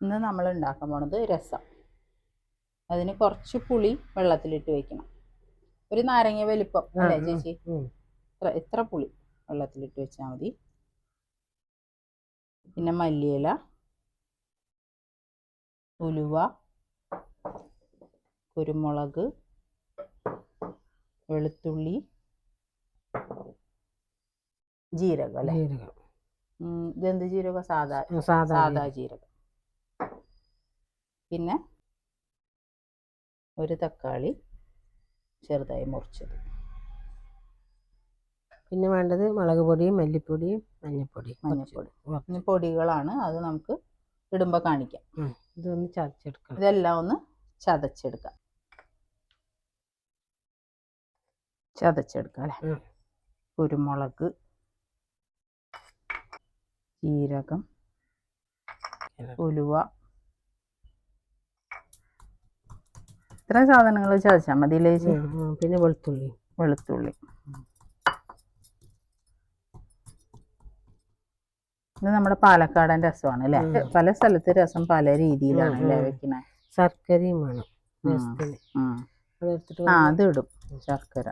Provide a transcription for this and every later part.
ഇന്ന് നമ്മൾ ഉണ്ടാക്കാൻ പോണത് രസം. അതിന് കുറച്ച് പുളി വെള്ളത്തിലിട്ട് വെക്കണം. ഒരു നാരങ്ങ വലിപ്പം അല്ലേ ചേച്ചി? ഇത്ര പുളി വെള്ളത്തിലിട്ട് വെച്ചാൽ മതി. പിന്നെ മല്ലിയില, ഉലുവ, കുരുമുളക്, വെളുത്തുള്ളി, ജീരകം അല്ലേ? ഇതെന്ത് ജീരകം? സാധാ ജീരകം. പിന്നെ ഒരു തക്കാളി ചെറുതായി മുറിച്ചത്. പിന്നെ വേണ്ടത് മുളക് പൊടിയും മല്ലിപ്പൊടിയും മഞ്ഞൾപ്പൊടി. പൊടികളാണ്, അത് നമുക്ക് ഇടുമ്പോൾ കാണിക്കാം. ഇതൊന്ന് ചതച്ചെടുക്കാം. ഇതെല്ലാം ഒന്ന് ചതച്ചെടുക്കാം അല്ലേ? കുരുമുളക്, ജീരകം, ഉലുവ, ഇത്രയും സാധനങ്ങൾ ചതച്ചാൽ മതി. പിന്നെ വെളുത്തുള്ളി. ഇത് നമ്മുടെ പാലക്കാടൻ രസമാണ് അല്ലേ? പല സ്ഥലത്ത് രസം പല രീതിയിലാണ് അല്ലേ വെക്കണേ. ശർക്കരയും വേണം. അതിടും ശർക്കര.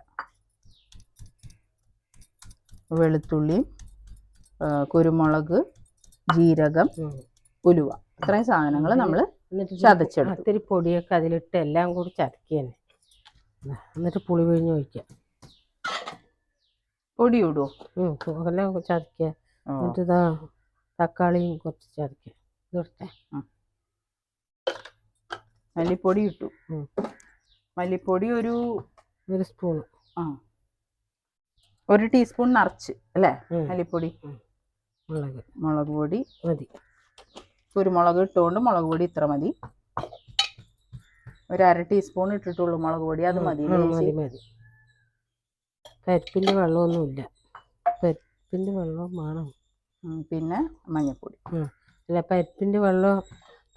വെളുത്തുള്ളിയും കുരുമുളക്, ജീരകം, ഉലുവ, ഇത്രയും സാധനങ്ങൾ നമ്മൾ ചതച്ചെടുക്കും. ഇത്തിരി പൊടിയൊക്കെ അതിലിട്ട് എല്ലാം കൂടി ചതക്കിയാണ്. എന്നിട്ട് പുളി പിഴിഞ്ഞ് ഒഴിക്കുക. പൊടി ഇടുമോ? എല്ലാം ചതക്കുക. എന്നിട്ട് ഇതാ തക്കാളിയും കുറച്ച് ചതക്കുക. ഇതൊക്കെ മല്ലിപ്പൊടി ഇട്ടു. മല്ലിപ്പൊടി ഒരു സ്പൂൺ, 1 ടീസ്പൂൺ നിറച്ച് അല്ലേ മല്ലിപ്പൊടി. മുളക് പൊടി മതി. കുരുമുളക് ഇട്ടുകൊണ്ട് മുളക് പൊടി ഇത്ര മതി. ഒരു 1/2 ടീസ്പൂൺ ഇട്ടിട്ടുള്ളൂ മുളക് പൊടി, അത് മതി. പരിപ്പിൻ്റെ വെള്ളമൊന്നുമില്ല, പരിപ്പിൻ്റെ വെള്ളം വേണം. പിന്നെ മഞ്ഞൾപ്പൊടി. അല്ല, പരിപ്പിൻ്റെ വെള്ളം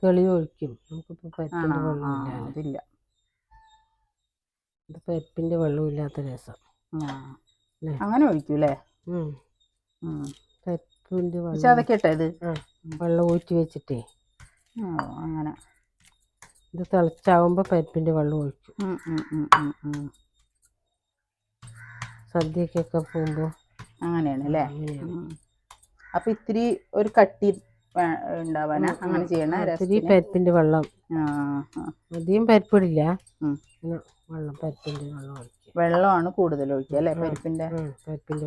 തെളിയൊഴിക്കും. നമുക്കിപ്പോൾ പരിപ്പിൻ്റെ വെള്ളമില്ല. അതില്ല, ഇത് പരിപ്പിൻ്റെ വെള്ളമില്ലാത്ത രസം. അങ്ങനെ ഒഴിക്കൂല്ലേ? പരിപ്പിൻ്റെ വെള്ളം ചതക്കട്ടെ. ഇത് വെള്ളം ഊറ്റി വെച്ചിട്ടേ അങ്ങനെ ഇത് തിളച്ചാവുമ്പോൾ പരിപ്പിൻ്റെ വെള്ളം ഒഴിക്കും. സദ്യക്കൊക്കെ പോകുമ്പോൾ അങ്ങനെയാണ് അല്ലേ? അപ്പൊ ഇത്തിരി ഒരു കട്ടി ഉണ്ടാവാനാ അങ്ങനെ ചെയ്യണ. ഇത്തിരി പരിപ്പിൻ്റെ വെള്ളം, അധികം പരിപ്പിടില്ല. പരിപ്പിൻ്റെ വെള്ളം ഒഴിക്കുക. വെള്ളമാണ് കൂടുതൽ ഒഴിക്കുക അല്ലേ? പരിപ്പിൻ്റെ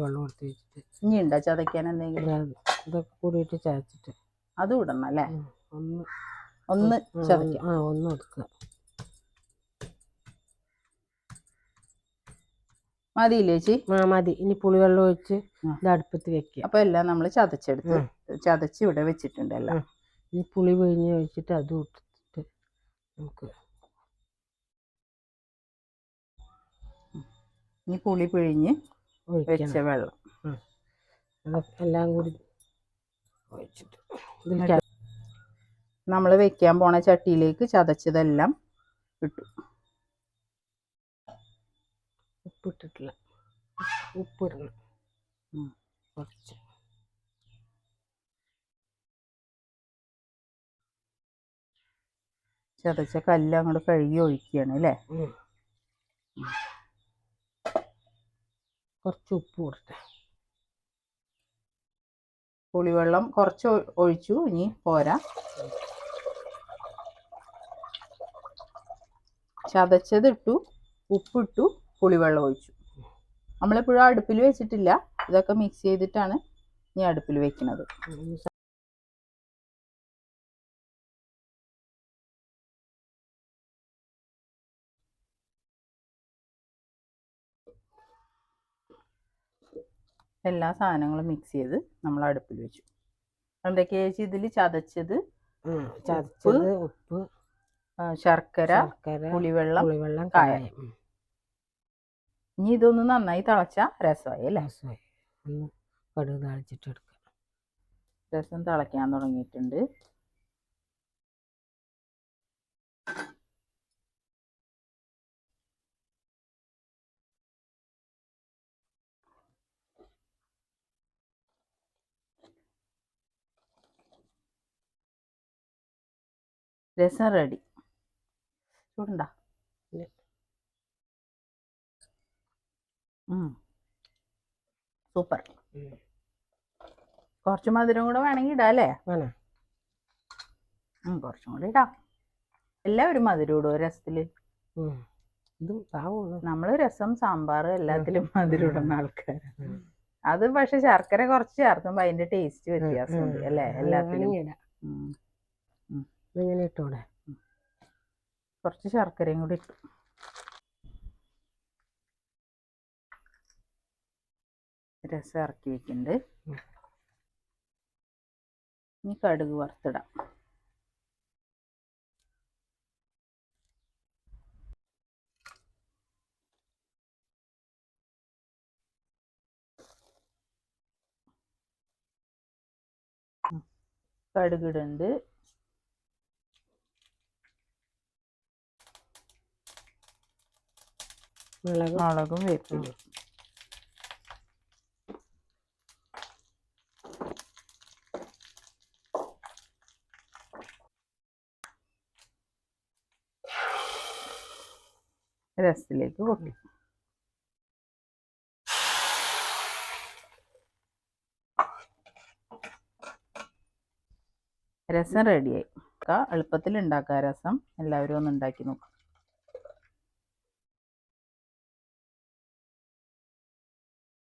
വെള്ളം എടുത്ത് വെച്ചിട്ട്. ഇനി ഉണ്ടോ ചതയ്ക്കാൻ എന്തെങ്കിലും? ഇതൊക്കെ കൂടിയിട്ട് ചതച്ചിട്ട് അത് ഇടണം അല്ലേ? ഒന്ന് ചതയ്ക്കാം. ഒന്ന് എടുക്കുക. മതിയില്ലേ ചേച്ചി? മതി. ഇനി പുളിവെള്ളം ഒഴിച്ച് ഇത് അടുപ്പത്ത് വെക്കുക. അപ്പൊ എല്ലാം നമ്മൾ ചതച്ച് ഇവിടെ വെച്ചിട്ടുണ്ട് എല്ലാം. ഇനി പുളി പിഴിഞ്ഞ് ഒഴിച്ചിട്ട് അതും ഇട്ടിട്ട് നമുക്ക് ഇനി പുളി പിഴിഞ്ഞ് വെച്ച വെള്ളം എല്ലാം കൂടി ഒഴിച്ചിട്ട് നമ്മൾ വെക്കാൻ പോണ ചട്ടിയിലേക്ക് ചതച്ചതെല്ലാം ഇട്ടു. ഉപ്പിട്ടിട്ടില്ല, ഉപ്പിടണം കുറച്ച്. ചതച്ച കല്ല് അങ്ങോട്ട് കഴുകി ഒഴിക്കുകയാണ് അല്ലേ? കുറച്ച് ഉപ്പ് കൊടുത്ത. പുളിവെള്ളം കുറച്ച് ഒഴിച്ചു, ഇനി പോരാ. ചതച്ചത് ഇട്ടു, ഉപ്പിട്ടു, പുളിവെള്ളം ഒഴിച്ചു. നമ്മളിപ്പോഴും അടുപ്പിൽ വെച്ചിട്ടില്ല, ഇതൊക്കെ മിക്സ് ചെയ്തിട്ടാണ് ഇനി അടുപ്പിൽ വെക്കുന്നത്. എല്ലാ സാധനങ്ങളും മിക്സ് ചെയ്ത് നമ്മൾ അടുപ്പിൽ വെച്ചു. എന്തൊക്കെയാ ചേച്ചി ഇതിൽ ചതച്ചത്? ഉപ്പ്, ശർക്കര, പുളിവെള്ളം, കായം. ഇനി ഇതൊന്ന് നന്നായി തിളച്ച രസമായി അല്ലേ? കടുക് താളിച്ചിട്ട് എടുക്കുക. രസം തിളയ്ക്കാൻ തുടങ്ങിയിട്ടുണ്ട്. രസം റെഡി. ചൂടുണ്ടാ? ഇല്ല. സൂപ്പർ. കുറച്ച് മധുരം കൂടെ വേണമെങ്കിൽ ഇടാം അല്ലേ? വേണം. കുറച്ചും കൂടി ഇടാം. എല്ലാവരും മധുരം ഇടുമോ രസത്തില്? ഇത് നമ്മള് രസം സാമ്പാർ എല്ലാത്തിലും മധുരം ഇടുന്ന ആൾക്കാരാണ്. അത് പക്ഷെ ശർക്കര കുറച്ച് ചേർത്തുമ്പോ അതിന്റെ ടേസ്റ്റ് വ്യത്യാസമുണ്ട് അല്ലേ? എല്ലാത്തിലും ഇങ്ങനെ ഇട്ടോടെ. കുറച്ച് ശർക്കരയും കൂടി ഇട്ടു. രസം ഇറക്കി വെക്കുന്നുണ്ട്. ഇനി കടുക് വറുത്തിടാം. കടുകിടുണ്ട്. മുളകും വേപ്പിലും. രസത്തിലേക്ക് കൊട്ടി. രസം റെഡിയായി. എളുപ്പത്തിൽ ഉണ്ടാക്കാം രസം. എല്ലാവരും ഒന്ന് ഉണ്ടാക്കി നോക്കാം.